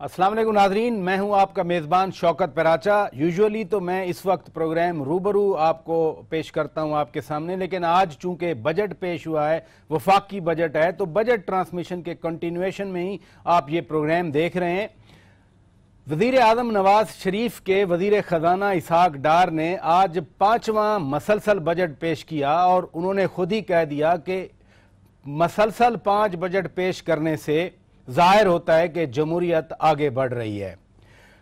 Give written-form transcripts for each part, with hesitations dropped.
السلام علیکم ناظرین، میں ہوں آپ کا میزبان شوکت پراچا۔ یوزولی تو میں اس وقت پروگرام روبرو آپ کو پیش کرتا ہوں آپ کے سامنے، لیکن آج چونکہ بجٹ پیش ہوا ہے، وفاقی بجٹ ہے، تو بجٹ ٹرانسمیشن کے کنٹینویشن میں ہی آپ یہ پروگرام دیکھ رہے ہیں۔ وزیر اعظم نواز شریف کے وزیر خزانہ اسحاق ڈار نے آج 5واں مسلسل بجٹ پیش کیا، اور انہوں نے خود ہی کہہ دیا کہ مسلسل 5 بجٹ پیش کرنے سے ظاہر ہوتا ہے کہ جمہوریت آگے بڑھ رہی ہے۔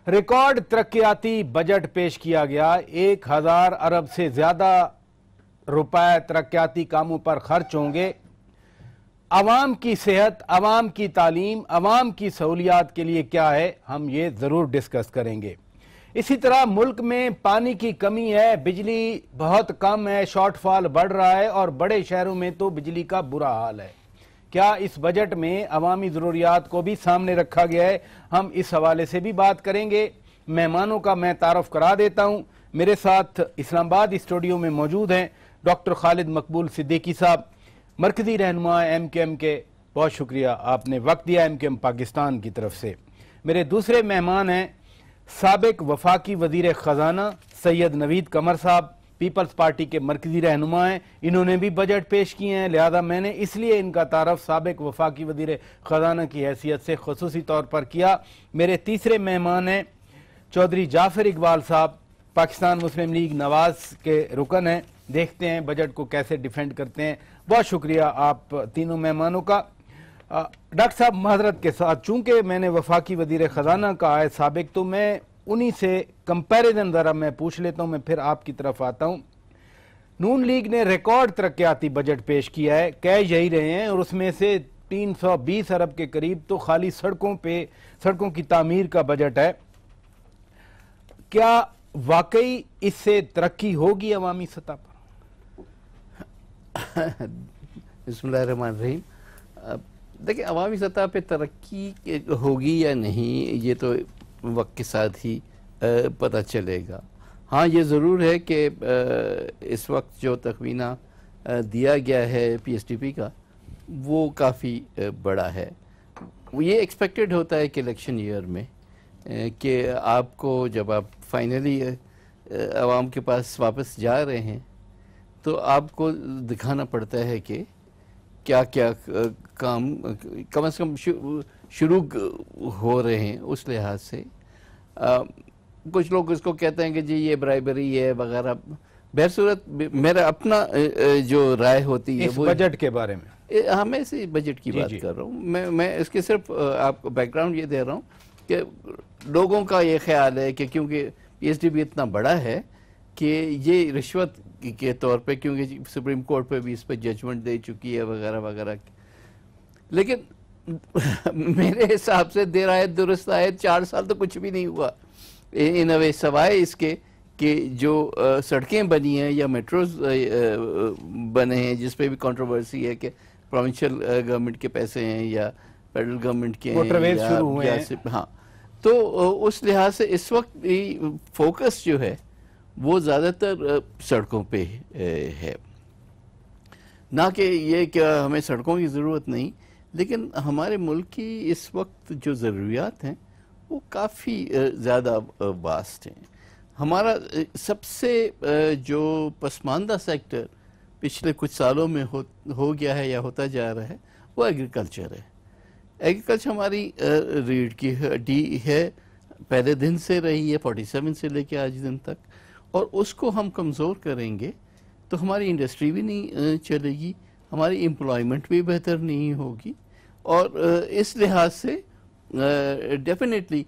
ریکارڈ ترقیاتی بجٹ پیش کیا گیا، 1000 ارب سے زیادہ روپے ترقیاتی کاموں پر خرچ ہوں گے۔ عوام کی صحت، عوام کی تعلیم، عوام کی سہولیات کے لیے کیا ہے، ہم یہ ضرور ڈسکس کریں گے۔ اسی طرح ملک میں پانی کی کمی ہے، بجلی بہت کم ہے، شارٹ فال بڑھ رہا ہے، اور بڑے شہروں میں تو بجلی کا برا حال ہے۔ کیا اس بجٹ میں عوامی ضروریات کو بھی سامنے رکھا گیا ہے؟ ہم اس حوالے سے بھی بات کریں گے۔ مہمانوں کا میں تعارف کرا دیتا ہوں۔ میرے ساتھ اسلام آباد اسٹوڈیو میں موجود ہیں ڈاکٹر خالد مقبول صدیقی صاحب، مرکزی رہنما ایم کیو ایم کے۔ بہت شکریہ، آپ نے وقت دیا ایم کیو ایم پاکستان کی طرف سے۔ میرے دوسرے مہمان ہیں سابق وفاقی وزیر خزانہ سید نوید قمر صاحب، پیپلز پارٹی کے مرکزی رہنما ہیں۔ انہوں نے بھی بجٹ پیش کیے ہیں، لہذا میں نے اس لیے ان کا تعارف سابق وفاقی وزیر خزانہ کی حیثیت سے خصوصی طور پر کیا۔ میرے تیسرے مہمان ہیں چودھری جعفر اقبال صاحب، پاکستان مسلم لیگ نواز کے رکن ہیں۔ دیکھتے ہیں بجٹ کو کیسے ڈیفینڈ کرتے ہیں۔ بہت شکریہ آپ تینوں مہمانوں کا۔ ڈاکٹر صاحب معذرت کے ساتھ، چونکہ میں نے وفاقی وزیر خزانہ کہا ہے سابق، تو میں انہی سے کمپیریزن ذرا میں پوچھ لیتا ہوں، میں پھر آپ کی طرف آتا ہوں۔ نون لیگ نے ریکارڈ ترقیاتی بجٹ پیش کیا ہے، کہہ یہی رہے ہیں، اور اس میں سے 320 ارب کے قریب تو خالی سڑکوں کی تعمیر کا بجٹ ہے۔ کیا واقعی اس سے ترقی ہوگی عوامی سطح پر؟ بسم اللہ الرحمن الرحیم۔ دیکھیں، عوامی سطح پہ ترقی ہوگی یا نہیں، یہ تو وقت کے ساتھ ہی پتہ چلے گا۔ ہاں، یہ ضرور ہے کہ اس وقت جو تخمینہ دیا گیا ہے پی ایس ٹی پی کا، وہ کافی بڑا ہے۔ یہ ایکسپیکٹڈ ہوتا ہے کہ الیکشن ایئر میں کہ آپ کو جب آپ فائنلی عوام کے پاس واپس جا رہے ہیں تو آپ کو دکھانا پڑتا ہے کہ کیا کیا کام کم از کم شروع ہو رہے ہیں۔ اس لحاظ سے کچھ لوگ اس کو کہتے ہیں کہ جی یہ برائبری ہے وغیرہ۔ بہرصورت میرا اپنا جو رائے ہوتی ہے اس بجٹ کے بارے میں، ہاں، میں اسی بجٹ کی بات کر رہا ہوں۔ میں اس کے صرف آپ کو بیک گراؤنڈ یہ دے رہا ہوں کہ لوگوں کا یہ خیال ہے کہ کیونکہ پی ایس ڈی بھی اتنا بڑا ہے کہ یہ رشوت کے طور پہ، کیونکہ سپریم کورٹ پہ بھی اس پہ ججمنٹ دے چکی ہے وغیرہ وغیرہ، لیکن میرے حساب سے دیر آیت درست آیت 4 سال تو کچھ بھی نہیں ہوا ان اوے، سوائے اس کے کہ جو سڑکیں بنی ہیں یا میٹروز بنے ہیں جس پہ بھی کنٹروورسی ہے کہ پروونشل گورنمنٹ کے پیسے ہیں یا فیڈرل گورنمنٹ کے ہیں، ہاں، تو اس لحاظ سے اس وقت فوکس جو ہے وہ زیادہ تر سڑکوں پہ ہے۔ نہ کہ یہ کہ ہمیں سڑکوں کی ضرورت نہیں، لیکن ہمارے ملک کی اس وقت جو ضروریات ہیں وہ کافی زیادہ واسٹ ہیں۔ ہمارا سب سے جو پسماندہ سیکٹر پچھلے کچھ سالوں میں ہو گیا ہے یا ہوتا جا رہا ہے وہ ایگریکلچر ہے۔ ایگریکلچر ہماری ریڑھ کی ہڈی ہے، پہلے دن سے رہی ہے، 47 سے لے کے آج دن تک، اور اس کو ہم کمزور کریں گے تو ہماری انڈسٹری بھی نہیں چلے گی، ہماری امپلائمنٹ بھی بہتر نہیں ہوگی، اور اس لحاظ سے ڈیفینیٹلی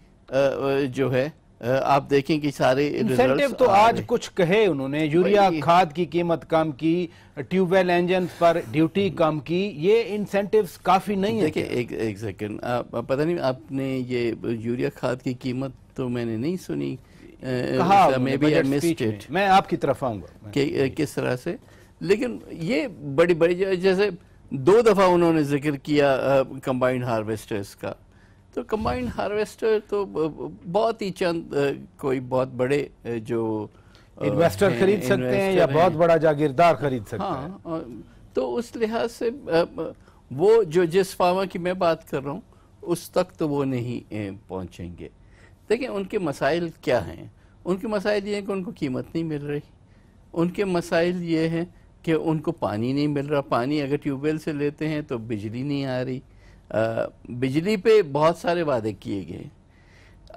جو ہے آپ دیکھیں کہ سارے انسینٹیو تو آج کچھ کہے انہوں نے، یوریا کھاد کی قیمت کم کی، ٹیوب ویل انجنز پر ڈیوٹی کم کی، یہ انسینٹیوز کافی نہیں ہے۔ دیکھیں ایک سیکنڈ، پتہ نہیں آپ نے یہ یوریا کھاد کی قیمت تو میں نے نہیں سنی، میں آپ کی طرف آؤں گا کہ کس طرح سے، لیکن یہ بڑی جیسے 2 دفعہ انہوں نے ذکر کیا کمبائنڈ ہارویسٹرز کا، تو کمبائنڈ ہارویسٹر تو بہت ہی چند کوئی بہت بڑے جو انویسٹر خرید سکتے ہیں یا بہت بڑا جاگیردار خرید سکتے ہیں، ہاں، تو اس لحاظ سے وہ جو جس فارما کی میں بات کر رہا ہوں اس تک تو وہ نہیں پہنچیں گے. دیکھیں ان کے مسائل کیا ہیں. ان کے مسائل یہ ہیں کہ ان کو قیمت نہیں مل رہی. ان کے مسائل یہ ہیں کہ ان کو پانی نہیں مل رہا. پانی اگر ٹیوب ویل سے لیتے ہیں تو بجلی نہیں آ رہی. بجلی پہ بہت سارے وعدے کیے گئے،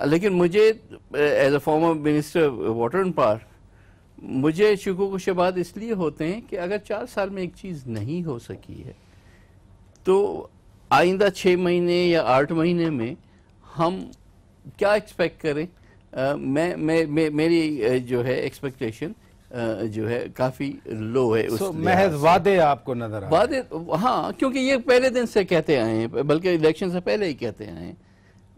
لیکن مجھے as a farmer minister water and power مجھے شکوک و شبہات اس لیے ہوتے ہیں کہ اگر 4 سال میں ایک چیز نہیں ہو سکی ہے تو آئندہ 6 مہینے یا 8 مہینے میں ہم کیا ایکسپیکٹ کریں. میری جو ہے ایکسپیکٹیشن جو ہے کافی لو ہے. محض وعدے آپ کو نظر آ وعدے، ہاں، کیونکہ یہ پہلے دن سے کہتے آئے ہیں، بلکہ الیکشن سے پہلے ہی کہتے آئے ہیں.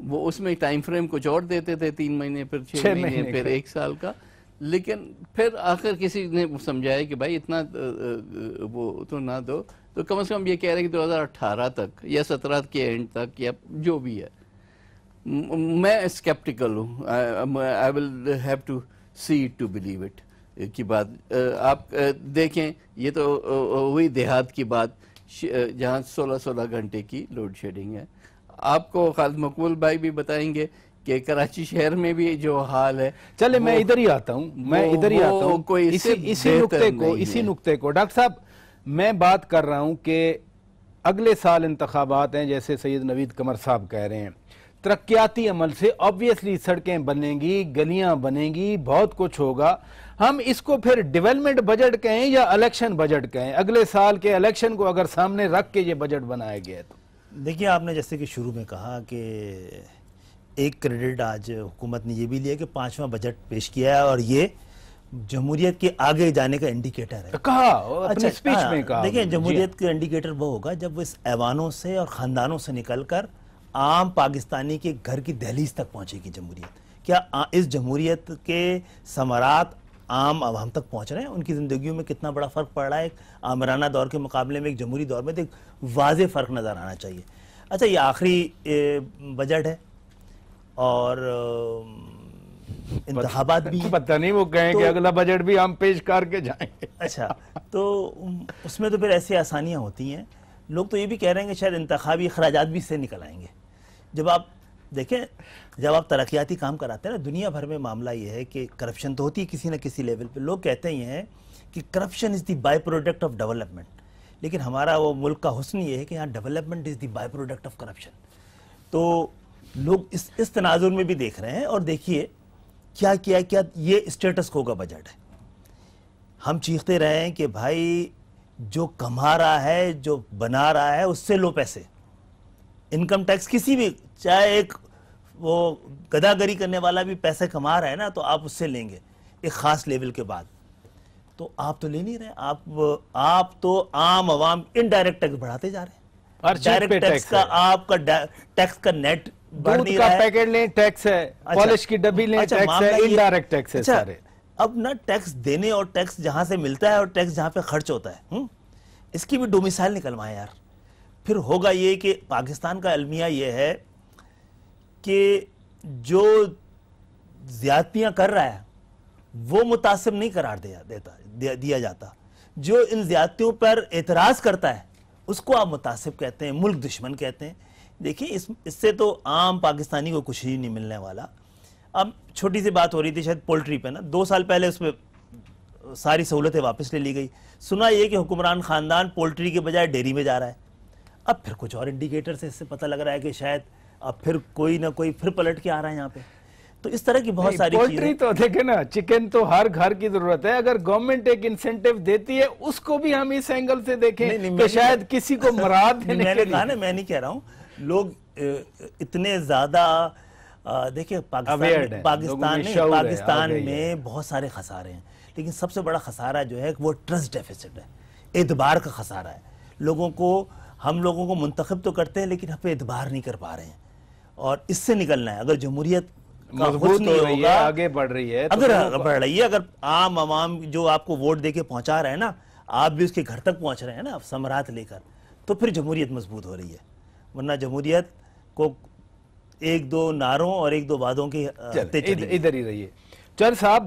وہ اس میں ٹائم فریم کچھ اور دیتے تھے، 3 مہینے پھر 6 مہینے پھر 1 سال کا. لیکن پھر آخر کسی نے سمجھایا کہ بھائی اتنا وہ تو نہ دو، تو کم از کم یہ کہہ رہے کہ 2018 تک یا 17 کے اینڈ تک یا جو بھی ہے. میں اسکیپٹیکل ہوں. I will have to see it to believe it کی بات. آپ دیکھیں یہ تو ہوئی دیہات کی بات جہاں 16 گھنٹے کی لوڈ شیڈنگ ہے. آپ کو خالد مقبول بھائی بھی بتائیں گے کہ کراچی شہر میں بھی جو حال ہے. چلے میں ادھر ہی آتا ہوں، اسی نقطے کو ڈاکٹر صاحب میں بات کر رہا ہوں کہ اگلے سال انتخابات ہیں، جیسے سید نوید قمر صاحب کہہ رہے ہیں. ترقیاتی عمل سے آبویسلی سڑکیں بنیں گی، گلیاں بنیں گی، بہت کچھ ہوگا. ہم اس کو پھر ڈیولپمنٹ بجٹ کہیں یا الیکشن بجٹ کہیں؟ اگلے سال کے الیکشن کو اگر سامنے رکھ کے یہ بجٹ بنایا گیا ہے تو دیکھیے، آپ نے جیسے کہ شروع میں کہا کہ ایک کریڈٹ آج حکومت نے یہ بھی لیا کہ 5واں بجٹ پیش کیا ہے اور یہ جمہوریت کے آگے جانے کا انڈیکیٹر ہے. کہا اپنی اسپیچ میں کہا. دیکھیں، جمہوریت کا انڈیکیٹر وہ ہوگا جب وہ اس ایوانوں سے اور خاندانوں سے نکل کر عام پاکستانی کے گھر کی دہلیز تک پہنچے گی جمہوریت. کیا اس جمہوریت کے ثمرات عام عوام تک پہنچ رہے ہیں؟ ان کی زندگیوں میں کتنا بڑا فرق پڑ رہا ہے؟ ایک آمرانہ دور کے مقابلے میں ایک جمہوری دور میں ایک واضح فرق نظر آنا چاہیے. اچھا، یہ آخری بجٹ ہے اور انتخابات بھی، پتہ نہیں وہ کہیں کہ اگلا بجٹ بھی ہم پیش کر کے جائیں گے. اچھا، تو اس میں تو پھر ایسی آسانیاں ہوتی ہیں. لوگ تو یہ بھی کہہ رہے ہیں کہ شاید انتخابی اخراجات بھی اس سے نکل آئیں گے. جب آپ دیکھیں، جب آپ ترقیاتی کام کراتے ہیں نا، دنیا بھر میں معاملہ یہ ہے کہ کرپشن تو ہوتی ہے کسی نہ کسی لیول پہ. لوگ کہتے ہی ہیں کہ corruption is the by product of development, لیکن ہمارا وہ ملک کا حسن یہ ہے کہ یہاں development is the by product of corruption. تو لوگ اس تناظر میں بھی دیکھ رہے ہیں. اور دیکھیے کیا یہ اسٹیٹس کو کا بجٹ ہے. ہم چیختے رہے ہیں کہ بھائی جو کما رہا ہے، جو بنا رہا ہے، اس سے لو پیسے. انکم ٹیکس کسی بھی، چاہے ایک وہ گداگری کرنے والا بھی پیسے کما رہا ہے نا، تو آپ اس سے لیں گے ایک خاص لیول کے بعد. تو آپ تو لے نہیں رہے. آپ تو عام عوام انڈائریکٹ ٹیکس بڑھاتے جا رہے ہیں. ڈائریکٹ ٹیکس کا آپ کا ٹیکس کا نیٹ بڑھ نہیں رہا ہے. پیکٹ لیں ٹیکس ہے، پالش کی ڈبی لیں ٹیکس ہے، انڈائریکٹ ٹیکس ہے سارے. اب نہ ٹیکس دینے اور ٹیکس جہاں سے ملتا ہے اور ٹیکس جہاں پہ خرچ ہوتا ہے، اس کی بھی ڈومیسائل نکلوائیں یار. پھر ہوگا یہ کہ پاکستان کا المیہ یہ ہے کہ جو زیادتیاں کر رہا ہے وہ متعصب نہیں قرار دیا جاتا. جو ان زیادتیوں پر اعتراض کرتا ہے اس کو آپ متعصب کہتے ہیں، ملک دشمن کہتے ہیں. دیکھیں، اس سے تو عام پاکستانی کو کچھ ہی نہیں ملنے والا. اب چھوٹی سی بات ہو رہی تھی شاید پولٹری پہ نا، 2 سال پہلے اس پہ ساری سہولتیں واپس لے لی گئی. سنا یہ کہ حکمران خاندان پولٹری کے بجائے ڈیری میں جا رہا ہے. اب پھر کچھ اور انڈیکیٹر سے اس سے پتہ لگ رہا ہے کہ شاید اب پھر کوئی نہ کوئی پھر پلٹ کے آ رہا ہے یہاں پہ. تو اس طرح کی بہت ساری چیزیں. پولٹری تو دیکھیں نا، چکن تو ہر گھر کی ضرورت ہے. اگر گورنمنٹ ایک انسینٹیو دیتی ہے اس کو بھی ہم اس اینگل سے دیکھیں کہ شاید کسی کو مراد دینے کے لیے. میں نہیں کہہ رہا ہوں لوگ اتنے زیادہ دیکھیں پاکستان میں بہت سارے خسارے ہیں، لیکن سب سے بڑا خسارہ جو ہے وہ ٹرسٹ ڈیفیسٹ ہے، اعتبار کا خسارہ ہے. ہم لوگوں کو منتخب تو کرتے ہیں لیکن ہم پہ اعتبار نہیں کر پا رہے ہیں. اور اس سے نکلنا ہے. اگر جمہوریت مضبوط ہو رہی ہے، آگے بڑھ رہی ہے، اگر عام عوام جو آپ کو ووٹ دے کے پہنچا رہے ہیں نا، آپ بھی اس کے گھر تک پہنچ رہے ہیں نا ثمرات لے کر، تو پھر جمہوریت مضبوط ہو رہی ہے. ورنہ جمہوریت کو 1-2 نعروں اور 1-2 وعدوں کی ادھر ہی رہیے. چل صاحب،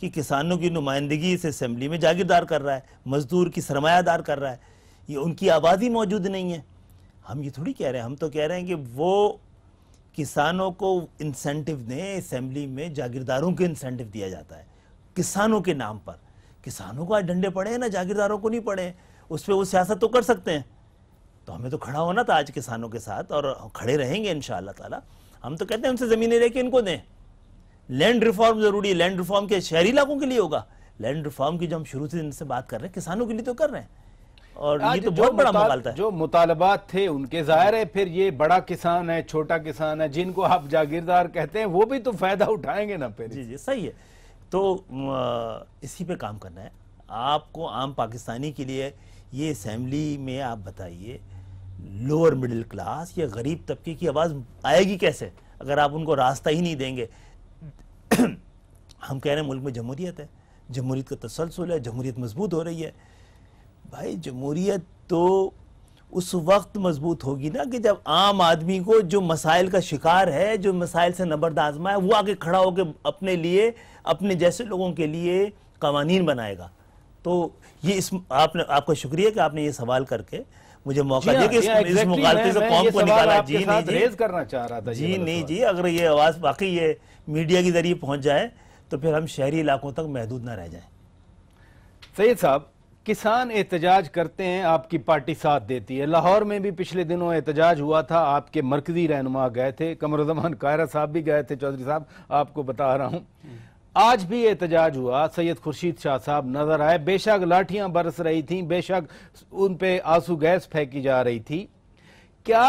کہ کسانوں کی نمائندگی اس اسمبلی میں جاگیردار کر رہا ہے، مزدور کی سرمایہ دار کر رہا ہے، یہ ان کی آواز ہی موجود نہیں ہے۔ ہم یہ تھوڑی کہہ رہے ہیں، ہم تو کہہ رہے ہیں کہ وہ کسانوں کو انسینٹیو دیں، اسمبلی میں جاگیرداروں کے انسینٹیو دیا جاتا ہے کسانوں کے نام پر۔ کسانوں کو آج ڈنڈے پڑے ہیں نا، جاگیرداروں کو نہیں پڑے ہیں، اس پہ وہ سیاست تو کر سکتے ہیں۔ تو ہمیں تو کھڑا ہونا تھا آج کسانوں کے ساتھ، اور کھڑے رہیں گے انشاءاللہ تعالی۔ ہم تو کہتے ہیں ان سے زمینیں لے کے ان کو دیں۔ لینڈ ریفارم ضروری ہے، لینڈ ریفارم کے شہری علاقوں کے لیے ہوگا، لینڈ ریفارم کی جو ہم شروع سے ان سے بات کر رہے ہیں کسانوں کے لیے تو کر رہے ہیں، اور یہ تو بہت بڑا مغالطہ ہے۔ جو مطالبات تھے ان کے ظاہر ہے، پھر یہ بڑا کسان ہے، چھوٹا کسان ہے، جن کو آپ جاگیردار کہتے ہیں، وہ بھی تو فائدہ اٹھائیں گے نا پھر۔ جی جی صحیح ہے، تو اسی پہ کام کرنا ہے آپ کو۔ عام پاکستانی کے لیے یہ اسمبلی میں آپ بتائیے لوور مڈل کلاس یا غریب طبقے کی آواز آئے گی کیسے اگر آپ ان کو راستہ ہی نہیں دیں گے؟ ہم کہہ رہے ہیں ملک میں جمہوریت ہے، جمہوریت کا تسلسل ہے، جمہوریت مضبوط ہو رہی ہے۔ بھائی جمہوریت تو اس وقت مضبوط ہوگی نا کہ جب عام آدمی کو جو مسائل کا شکار ہے، جو مسائل سے نبرد آزما ہے، وہ آگے کھڑا ہو کے اپنے لیے، اپنے جیسے لوگوں کے لیے قوانین بنائے گا۔ تو یہ آپ کا شکریہ کہ آپ نے یہ سوال کر کے مجھے موقع دیا کہ اس مغالطے سے قوم کو نکالا۔ جی نہیں جی، ریز کرنا چاہ رہا تھا جی نہیں جی، اگر یہ آواز واقعی یہ میڈیا کے ذریعے پہنچ جائے تو پھر ہم شہری علاقوں تک محدود نہ رہ جائیں۔ سید صاحب، کسان احتجاج کرتے ہیں، آپ کی پارٹی ساتھ دیتی ہے۔ لاہور میں بھی پچھلے دنوں احتجاج ہوا تھا، آپ کے مرکزی رہنما گئے تھے، قمرالزمان قاہرہ صاحب بھی گئے تھے، چودھری صاحب آپ کو بتا رہا ہوں۔ آج بھی احتجاج ہوا، سید خورشید شاہ صاحب نظر آئے، بے شک لاٹھیاں برس رہی تھیں، بے شک ان پہ آنسو گیس پھینکی جا رہی تھی۔ کیا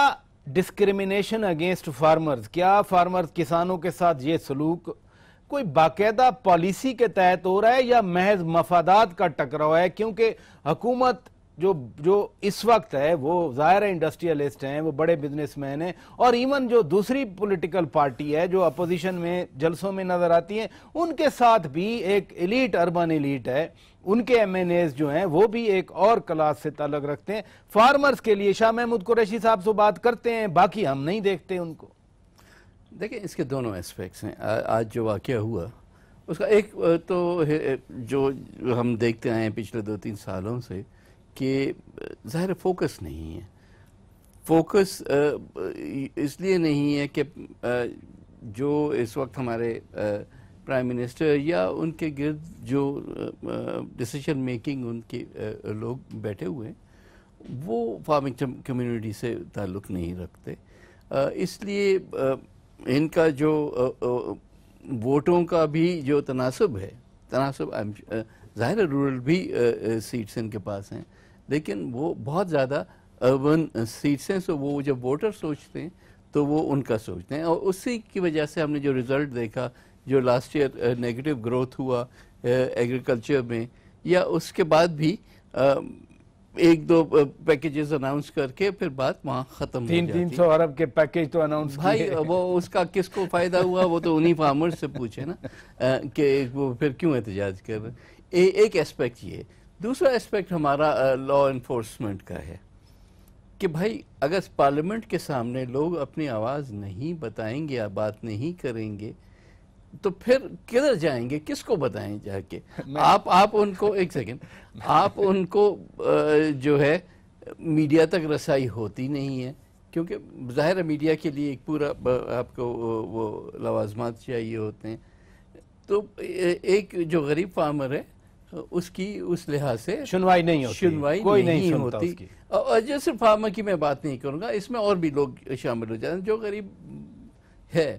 ڈسکریمنیشن اگینسٹ فارمرز، کیا فارمرز کسانوں کے ساتھ یہ سلوک کوئی باقاعدہ پالیسی کے تحت ہو رہا ہے یا محض مفادات کا ٹکراؤ ہے؟ کیونکہ حکومت جو اس وقت ہے وہ ظاہر انڈسٹریلسٹ ہیں، وہ بڑے بزنس مین ہیں، اور ایون جو دوسری پولیٹیکل پارٹی ہے جو اپوزیشن میں جلسوں میں نظر آتی ہیں، ان کے ساتھ بھی ایک ایلیٹ، اربن ایلیٹ ہے، ان کے ایم این ایز جو ہیں وہ بھی ایک اور کلاس سے تعلق رکھتے ہیں۔ فارمرز کے لیے شاہ محمود قریشی صاحب سے بات کرتے ہیں، باقی ہم نہیں دیکھتے ان کو۔ دیکھیں اس کے دونوں اسپیکٹس ہیں۔ آج جو واقعہ ہوا اس کا ایک تو جو ہم دیکھتے آئے ہیں پچھلے 2-3 سالوں سے کہ ظاہر فوکس نہیں ہے۔ فوکس اس لیے نہیں ہے کہ جو اس وقت ہمارے پرائم منسٹر یا ان کے گرد جو ڈیسیشن میکنگ ان کے لوگ بیٹھے ہوئے ہیں وہ فارمنگ کمیونٹی سے تعلق نہیں رکھتے، اس لیے ان کا جو ووٹوں کا بھی جو تناسب ہے، ظاہر رورل بھی سیٹس ان کے پاس ہیں، لیکن وہ بہت زیادہ اربن سیٹس ہیں، سو وہ جب ووٹر سوچتے ہیں تو وہ ان کا سوچتے ہیں، اور اسی کی وجہ سے ہم نے جو رزلٹ دیکھا، جو لاسٹ ایئر نیگیٹو گروتھ ہوا ایگریکلچر میں، یا اس کے بعد بھی 1-2 پیکیجز اناؤنس کر کے پھر بات وہاں ختم ہو جاتی ہے۔ 300 ارب کے پیکیج تو اناؤنس کیے۔ بھائی وہ اس کا کس کو فائدہ ہوا وہ تو انہی فارمرز سے پوچھے نا کہ وہ پھر کیوں احتجاج کر رہے ہیں۔ ایک اسپیکٹ یہ، دوسرا اسپیکٹ ہمارا لا انفورسمنٹ کا ہے کہ بھائی اگر پارلیمنٹ کے سامنے لوگ اپنی آواز نہیں بتائیں گے یا بات نہیں کریں گے تو پھر کدھر جائیں گے، کس کو بتائیں جا کے؟ آپ ان کو ایک سیکنڈ، آپ ان کو جو ہے میڈیا تک رسائی ہوتی نہیں ہے، کیونکہ ظاہر میڈیا کے لیے ایک پورا آپ کو وہ لوازمات چاہیے ہوتے ہیں، تو ایک جو غریب فارمر ہے اس کی اس لحاظ سے سنوائی نہیں ہوتی۔ اور جو صرف فارمر کی میں بات نہیں کروں گا، اس میں اور بھی لوگ شامل ہو جاتے ہیں جو غریب ہے۔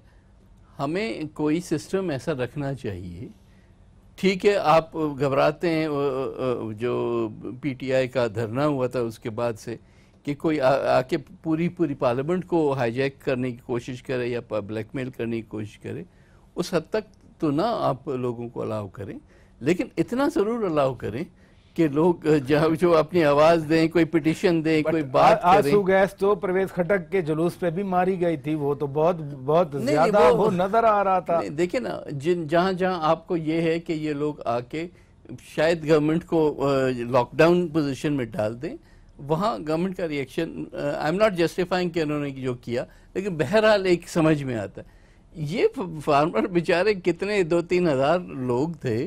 ہمیں کوئی سسٹم ایسا رکھنا چاہیے، ٹھیک ہے آپ گھبراتے ہیں، جو پی ٹی آئی کا دھرنا ہوا تھا اس کے بعد سے کہ کوئی آ کے پوری پارلیمنٹ کو ہائی جیک کرنے کی کوشش کرے یا بلیک میل کرنے کی کوشش کرے، اس حد تک تو نہ آپ لوگوں کو الاؤ کریں، لیکن اتنا ضرور الاؤ کریں کہ لوگ جو اپنی آواز دیں، کوئی پٹیشن دیں، کوئی بات کریں۔ آنسو گیس تو پرویز خٹک کے جلوس پہ بھی ماری گئی تھی، وہ تو بہت زیادہ وہ نظر آ رہا تھا۔ دیکھیں نا، جہاں آپ کو یہ ہے کہ یہ لوگ آ کے شاید گورنمنٹ کو لاک ڈاؤن پوزیشن میں ڈال دیں، وہاں گورنمنٹ کا reaction, I am not justifying کہ انہوں نے جو کیا، لیکن بہرحال ایک سمجھ میں آتا ہے۔ یہ فارمر بیچارے کتنے 2-3 ہزار لوگ تھے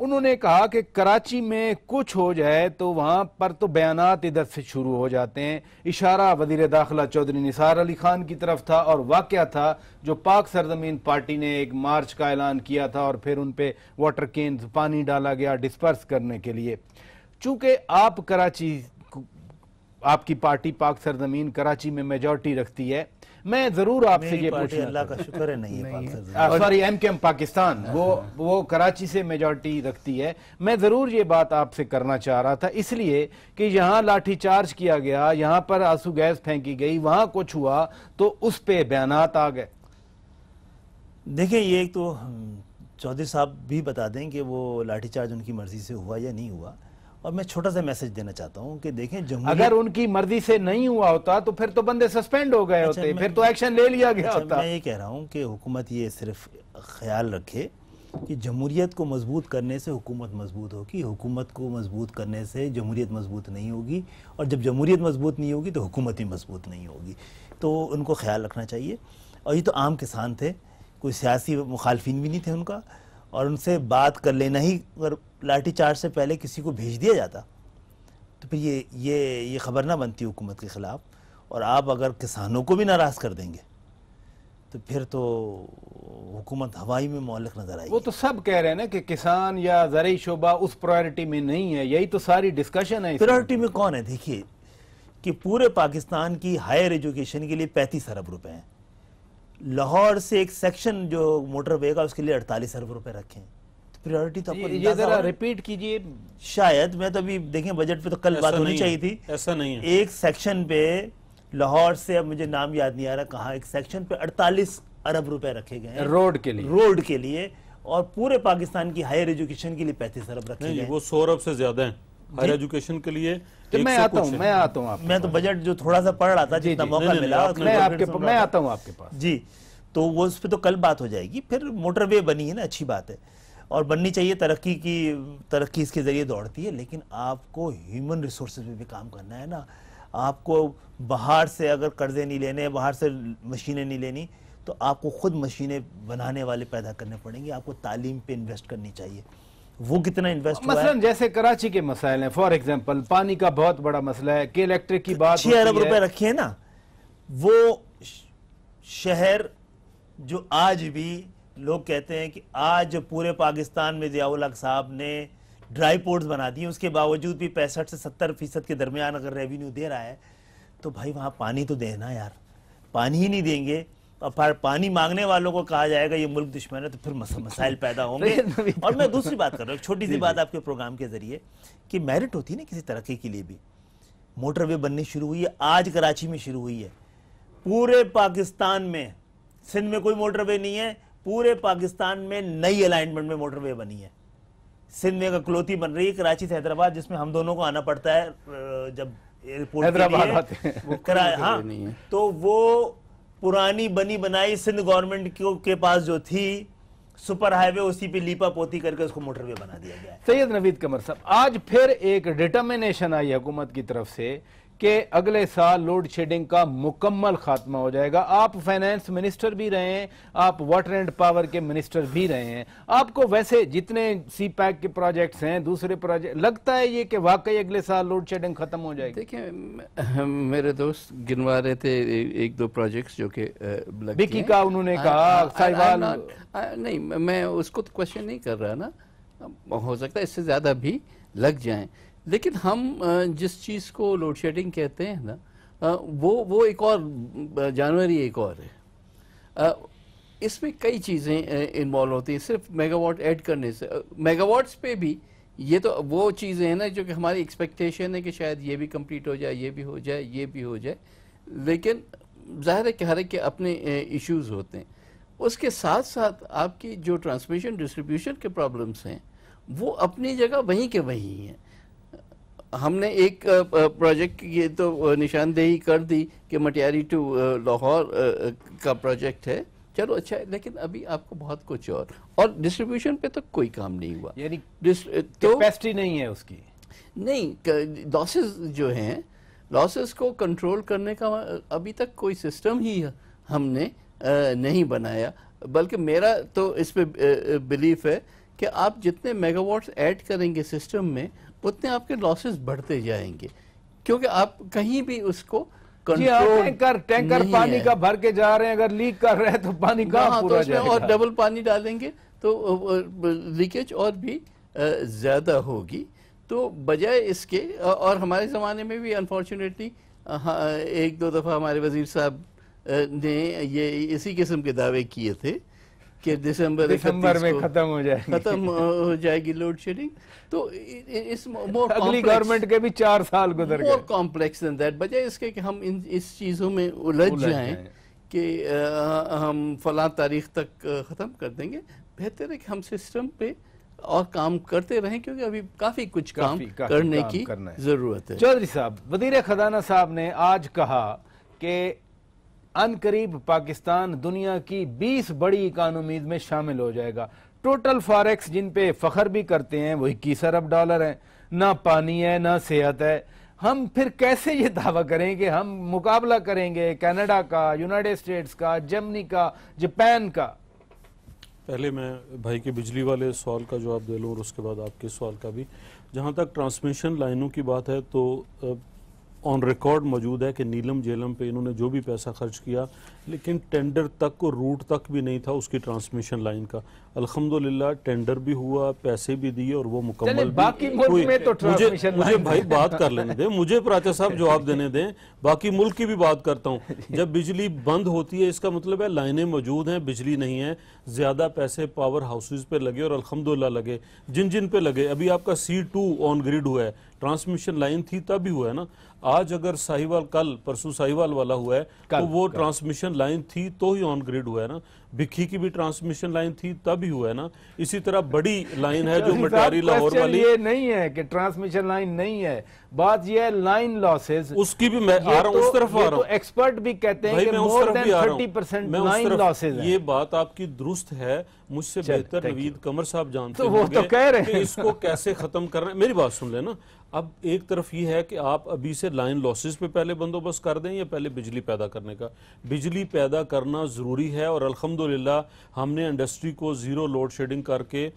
انہوں نے کہا کہ کراچی میں کچھ ہو جائے تو وہاں پر تو بیانات ادھر سے شروع ہو جاتے ہیں. اشارہ وزیر داخلہ چودھری نثار علی خان کی طرف تھا اور واقعہ تھا جو پاک سرزمین پارٹی نے ایک مارچ کا اعلان کیا تھا اور پھر ان پہ واٹر کینز پانی ڈالا گیا ڈسپرس کرنے کے لیے. چونکہ آپ کراچی، آپ کی پارٹی پاک سرزمین کراچی میں میجورٹی رکھتی ہے، میں ضرور آپ سے یہ پوچھنا، اللہ کا شکر ہے نہیں ہے پاک سرزمین، سوری ایم کیم پاکستان وہ کراچی سے میجورٹی رکھتی ہے. میں ضرور یہ بات آپ سے کرنا چاہ رہا تھا اس لیے کہ یہاں لاٹھی چارج کیا گیا، یہاں پر آنسو گیس پھینکی گئی، وہاں کچھ ہوا تو اس پہ بیانات آ گئے. دیکھیں یہ ایک تو چودھری صاحب بھی بتا دیں کہ وہ لاٹھی چارج ان کی مرضی سے ہوا یا نہیں ہوا. اور میں چھوٹا سا میسج دینا چاہتا ہوں کہ دیکھیں اگر ان کی مرضی سے نہیں ہوا ہوتا تو پھر تو بندے سسپینڈ ہو گئے ہوتے، پھر تو ایکشن لے لیا گیا ہوتا. میں یہ کہہ رہا ہوں کہ حکومت یہ صرف خیال رکھے کہ جمہوریت کو مضبوط کرنے سے حکومت مضبوط ہوگی، حکومت کو مضبوط کرنے سے جمہوریت مضبوط نہیں ہوگی، اور جب جمہوریت مضبوط نہیں ہوگی تو حکومت بھی مضبوط نہیں ہوگی. تو ان کو خیال رکھنا چاہیے. اور یہ تو عام کسان تھے، کوئی سیاسی مخالفین بھی نہیں تھے ان کا، اور ان سے بات کر لینا ہی، اگر لاٹھی چارج سے پہلے کسی کو بھیج دیا جاتا تو پھر یہ خبر نہ بنتی حکومت کے خلاف. اور آپ اگر کسانوں کو بھی ناراض کر دیں گے تو پھر تو حکومت ہوائی میں معلق نظر آئی. وہ تو سب کہہ رہے ہیں نا کہ کسان یا زرعی شعبہ اس پرائرٹی میں نہیں ہے، یہی تو ساری ڈسکشن ہے. پرائرٹی میں کون ہے؟ دیکھیے کہ پورے پاکستان کی ہائر ایجوکیشن کے لیے 35 ارب روپے ہیں. لاہور سے ایک سیکشن جو موٹر وے کا اس کے لیے 48 ارب روپے رکھیں. پریورٹی تو یہ ذرا ریپیٹ کیجئے. شاید میں تو ابھی دیکھیں بجٹ پہ تو کل بات ہونی چاہیے تھی. ایسا نہیں ہے. ایک سیکشن پہ لاہور سے، اب مجھے نام یاد نہیں آ رہا کہاں، ایک سیکشن پہ 48 ارب روپے رکھے گئے ہیں روڈ کے لیے، اور پورے پاکستان کی ہائر ایجوکیشن کے لیے 35 ارب رکھے گئے ہیں. وہ 100 ارب سے زیادہ ہیں ہائر ایجوکیشن کے لیے. میں آتا ہوں میں تو بجٹ جو تھوڑا سا پڑھ رہا تھا جتنا موقع ملا میں آتا ہوں آپ کے پاس. جی تو وہ اس پہ تو کل بات ہو جائے گی. پھر موٹر وے بنی ہے نا، اچھی بات ہے اور بننی چاہیے. ترقی اس کے ذریعے دوڑتی ہے، لیکن آپ کو ہیومن ریسورسز پہ بھی کام کرنا ہے نا. آپ کو باہر سے اگر قرضے نہیں لینے، باہر سے مشینیں نہیں لینی، تو آپ کو خود مشینیں بنانے والے پیدا کرنے پڑیں گے. آپ کو تعلیم پہ انویسٹ کرنی چاہیے. وہ کتنا انویسٹ ہوا ہے؟ مثلا جیسے کراچی کے مسائل ہیں، فار ایگزامپل پانی کا بہت بڑا مسئلہ ہے کہ الیکٹرک کی بات 6 ارب روپے رکھے ہیں نا. وہ شہر جو آج بھی لوگ کہتے ہیں کہ آج پورے پاکستان میں ضیاء الحق صاحب نے ڈرائی پورٹس بنا دیے، اس کے باوجود بھی 65 سے 70% کے درمیان اگر ریونیو دے رہا ہے تو بھائی وہاں پانی تو دینا یار. پانی ہی نہیں دیں گے اور پانی مانگنے والوں کو کہا جائے گا یہ ملک دشمن ہے، تو پھر مسائل پیدا ہوں گے. اور میں دوسری بات کر رہا ہوں، ایک چھوٹی سی بات آپ کے پروگرام کے ذریعے، کہ میرٹ ہوتی ہے نا کسی ترقی کے لیے بھی. موٹر وے بننی شروع ہوئی ہے، آج کراچی میں شروع ہوئی ہے. پورے پاکستان میں، سندھ میں کوئی موٹر وے نہیں ہے، پورے پاکستان میں نئی الائنمنٹ میں موٹر وے بنی ہے. سندھ میں کلوتی بن رہی ہے کراچی سے حیدرآباد، جس میں ہم دونوں کو آنا پڑتا ہے جب ایئرپورٹ کے لیے. ہاں تو وہ پرانی بنی بنائی سندھ گورنمنٹ کے پاس جو تھی سپر ہائی وے، اسی پہ لیپا پوتی کر کے اس کو موٹر وے بنا دیا گیا ہے. سید نوید قمر صاحب، آج پھر ایک ڈٹرمنیشن آئی حکومت کی طرف سے کہ اگلے سال لوڈ شیڈنگ کا مکمل خاتمہ ہو جائے گا. آپ فائنانس منسٹر بھی رہے ہیں، آپ واٹر اینڈ پاور کے منسٹر بھی رہے ہیں. آپ کو ویسے جتنے سی پیک کے پروجیکٹس ہیں، دوسرے پروجیکٹ، لگتا ہے یہ کہ واقعی اگلے سال لوڈ شیڈنگ ختم ہو جائے گی؟ دیکھیں میرے دوست گنوا رہے تھے ایک دو پروجیکٹس جو کہ بکی کا انہوں نے کہا سائیوال. نہیں، میں اس کو تو کوشچن نہیں کر رہا نا، ہو سکتا ہے اس سے زیادہ بھی لگ جائیں. لیکن ہم جس چیز کو لوڈ شیڈنگ کہتے ہیں نا، وہ ایک اور جانوری ایک اور ہے. اس میں کئی چیزیں انوالو ہوتی ہیں. صرف میگا واٹ ایڈ کرنے سے، میگا واٹس پہ بھی یہ تو وہ چیزیں ہیں نا جو کہ ہماری ایکسپیکٹیشن ہے کہ شاید یہ بھی کمپلیٹ ہو جائے، یہ بھی ہو جائے، یہ بھی ہو جائے. لیکن ظاہر ہے کہ ہر ایک کے اپنے ایشوز ہوتے ہیں. اس کے ساتھ ساتھ آپ کی جو ٹرانسمیشن ڈسٹریبیوشن کے پرابلمس ہیں وہ اپنی جگہ وہیں کے وہیں ہیں. ہم نے ایک پروجیکٹ کی تو نشاندہی کر دی کہ مٹیاری ٹو لاہور کا پروجیکٹ ہے، چلو اچھا ہے، لیکن ابھی آپ کو بہت کچھ اور ڈسٹریبیوشن پہ تو کوئی کام نہیں ہوا. یعنی کیپیسٹی نہیں ہے اس کی. نہیں، لاسز جو ہیں، لاسز کو کنٹرول کرنے کا ابھی تک کوئی سسٹم ہی ہم نے نہیں بنایا. بلکہ میرا تو اس پہ بلیف ہے کہ آپ جتنے میگا واٹس ایڈ کریں گے سسٹم میں اتنے آپ کے لاسز بڑھتے جائیں گے، کیونکہ آپ کہیں بھی اس کو ٹینکر پانی کا بھر کے جا رہے ہیں، اگر لیک کر رہے ہیں تو پانی کہاں پورا جائے گا، اور ڈبل پانی ڈالیں گے تو لیکیج اور بھی زیادہ ہوگی. تو بجائے اس کے، اور ہمارے زمانے میں بھی انفارچونیٹلی ایک دو دفعہ ہمارے وزیر صاحب نے یہ اسی قسم کے دعوے کیے تھے کہ دسمبر میں ختم ہو جائے گی لوڈ شیڈنگ. تو اگلی گورنمنٹ کے بھی 4 سال گزر گئے. مور کمپلیکس دین دیٹ، بجائے اس کے کہ ہم اس چیزوں میں الجھ جائیں کہ ہم فلاں تاریخ تک ختم کر دیں گے، بہتر ہے کہ ہم سسٹم پہ اور کام کرتے رہیں، کیونکہ ابھی کافی کچھ کام کرنے کی ضرورت ہے. چودھری صاحب، وزیر خزانہ صاحب نے آج کہا کہ ان قریب پاکستان دنیا کی 20 بڑی اکانومیز میں شامل ہو جائے گا. ٹوٹل فاریکس جن پہ فخر بھی کرتے ہیں وہ 21 ارب ڈالر ہیں، نہ پانی ہے نہ صحت ہے. ہم پھر کیسے یہ دعویٰ کریں کہ ہم مقابلہ کریں گے کینیڈا کا، یونائٹڈ اسٹیٹس کا، جرمنی کا، جاپان کا؟ پہلے میں بھائی کے بجلی والے سوال کا جواب دے لوں اور اس کے بعد آپ کے سوال کا بھی. جہاں تک ٹرانسمیشن لائنوں کی بات ہے تو آن ریکارڈ موجود ہے کہ نیلم جیلم پہ انہوں نے جو بھی پیسہ خرچ کیا، لیکن ٹینڈر تک اور روٹ تک بھی نہیں تھا اس کی ٹرانسمیشن لائن کا. الحمدللہ ٹینڈر بھی ہوا، پیسے بھی دیے اور وہ مکمل باقی ملک میں تو ٹرانسمیشن مجھے بھائی بات کر لینے دیں، مجھے پراچا صاحب جواب دینے دیں. باقی ملک کی بھی بات کرتا ہوں. جب بجلی بند ہوتی ہے اس کا مطلب ہے لائنیں موجود ہیں، بجلی نہیں ہے. زیادہ پیسے پاور ہاؤسز پہ لگے اور الحمدللہ لگے، جن پہ لگے. ابھی آپ کا C2 آن گریڈ ہوا ہے، ٹرانسمیشن لائن تھی تب ہی ہوا ہے نا. آج اگر ساہیوال، کل پرسوں ساہیوال والا ہوا ہے تو وہ ٹرانسمیشن لائن تھی تو ہی آن گریڈ ہوا ہے نا. بکھی کی بھی ٹرانسمیشن لائن تھی تب ہی ہوا ہے نا. اسی طرح بڑی لائن ہے جو مٹاری لاہور والی، یہ نہیں ہے کہ ٹرانسمیشن لائن نہیں ہے، بات یہ ہے لائن لاسز. اس کی بھی میں آ رہا ہوں، اس طرف آ رہا ہوں. ایکسپرٹ بھی کہتے ہیں کہ more than 30% لائن لاسز ہیں. یہ بات آپ کی درست ہے، مجھ سے بہتر نوید قمر صاحب جانتے وہ تو کہہ رہے ہیں اس کو کیسے ختم کرنا ہے. میری بات سن لیں نا. اب ایک طرف یہ ہے کہ آپ ابھی سے لائن لاسز پہ پہلے بندوبست کر دیں یا پہلے بجلی پیدا کرنے کا. بجلی پیدا کرنا ضروری ہے اور الحمدللہ ہم نے انڈسٹری کو زیرو لوڈ شیڈنگ کر کے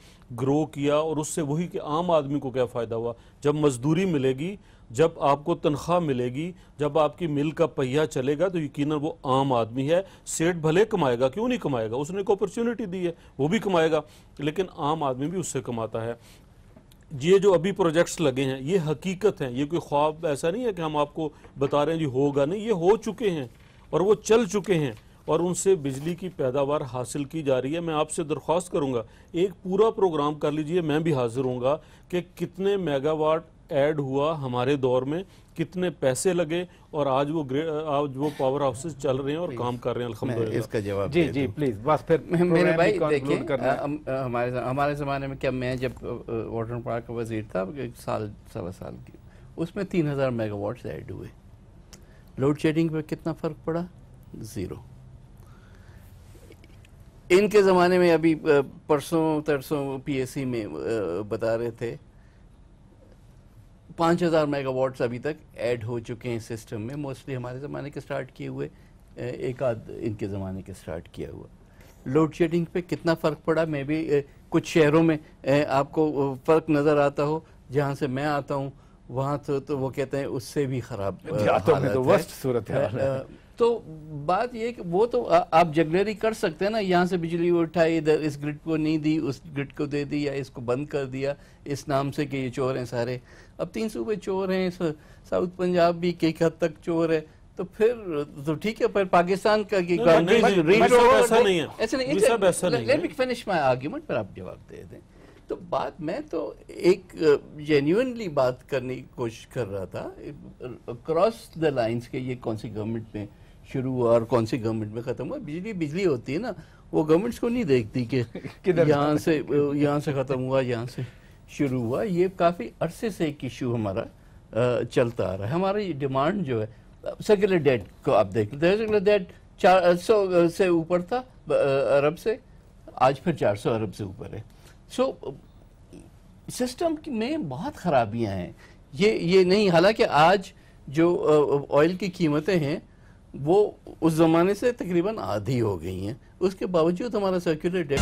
گرو کیا، اور اس سے وہی کہ عام آدمی کو کیا فائدہ ہوا. جب مزدوری ملے گی، جب آپ کو تنخواہ ملے گی، جب آپ کی مل کا پہیہ چلے گا تو یقیناً وہ عام آدمی ہے. سیٹ بھلے کمائے گا، کیوں نہیں کمائے گا، اس نے ایک اپرچونٹی دی ہے، وہ بھی کمائے گا، لیکن عام آدمی بھی اس سے کماتا ہے. یہ جو ابھی پروجیکٹس لگے ہیں یہ حقیقت ہیں، یہ کوئی خواب ایسا نہیں ہے کہ ہم آپ کو بتا رہے ہیں جی ہوگا نہیں. یہ ہو چکے ہیں اور وہ چل چکے ہیں اور ان سے بجلی کی پیداوار حاصل کی جا رہی ہے. میں آپ سے درخواست کروں گا ایک پورا پروگرام کر لیجئے، میں بھی حاضر ہوں گا کہ کتنے میگا واٹ ایڈ ہوا ہمارے دور میں، کتنے پیسے لگے، اور آج وہ پاور ہاؤسز چل رہے ہیں اور کام کر رہے ہیں الحمدللہ. اس کا جواب جی پلیز. بس پھر میرے بھائی دیکھیں، ہمارے زمانے میں، کیا میں جب واٹر پارک کا وزیر تھا، ایک سال سوا سال کی، اس میں 3000 میگا واٹس ایڈ ہوئے. لوڈ شیڈنگ پہ کتنا فرق پڑا؟ 0. ان کے زمانے میں ابھی پرسوں ترسوں PSC میں بتا رہے تھے 5000 میگا واٹس ابھی تک ایڈ ہو چکے ہیں سسٹم میں. موسٹلی ہمارے زمانے کے سٹارٹ کیے ہوئے، ایک آدھ ان کے زمانے کے سٹارٹ کیا ہوا. لوڈ شیڈنگ پہ کتنا فرق پڑا؟ میں بھی کچھ شہروں میں آپ کو فرق نظر آتا ہو. جہاں سے میں آتا ہوں وہاں تو وہ کہتے ہیں اس سے بھی خراب صورت ہے. تو بات یہ کہ وہ تو آپ جگلری کر سکتے ہیں نا، یہاں سے بجلی اٹھائی، ادھر اس گرڈ کو نہیں دی، اس گرڈ کو دے دی، یا اس کو بند کر دیا اس نام سے کہ یہ چور ہیں سارے. اب 3 صوبے چور ہیں، ساؤتھ پنجاب بھی ایک حد تک چور ہے. تو پھر تو ٹھیک ہے، پھر پاکستان کا فنش مائی آرگیومنٹ پر آپ جواب دے دیں. تو بات میں تو ایک جینیونلی بات کرنے کی کوشش کر رہا تھا اکراس دا لائنز کہ یہ کون سی گورنمنٹ میں شروع ہوا اور کون سی گورنمنٹ میں ختم ہوا. بجلی ہوتی ہے نا، وہ گورنمنٹس کو نہیں دیکھتی کہ یہاں سے ختم ہوا، یہاں سے شروع ہوا. یہ کافی عرصے سے ایک ایشو ہمارا چلتا آ رہا ہے. ہماری ڈیمانڈ جو ہے سیکولر ڈیٹ کو آپ دیکھ لیں، سیکولر ڈیٹ 400 سے اوپر تھا ارب سے، آج پھر 400 ارب سے اوپر ہے. سو سسٹم میں بہت خرابیاں ہیں. یہ نہیں، حالانکہ آج جو آئل کی قیمتیں ہیں وہ اس زمانے سے تقریباً آدھی ہو گئی ہیں، اس کے باوجود ہمارا سرکولر ڈیٹ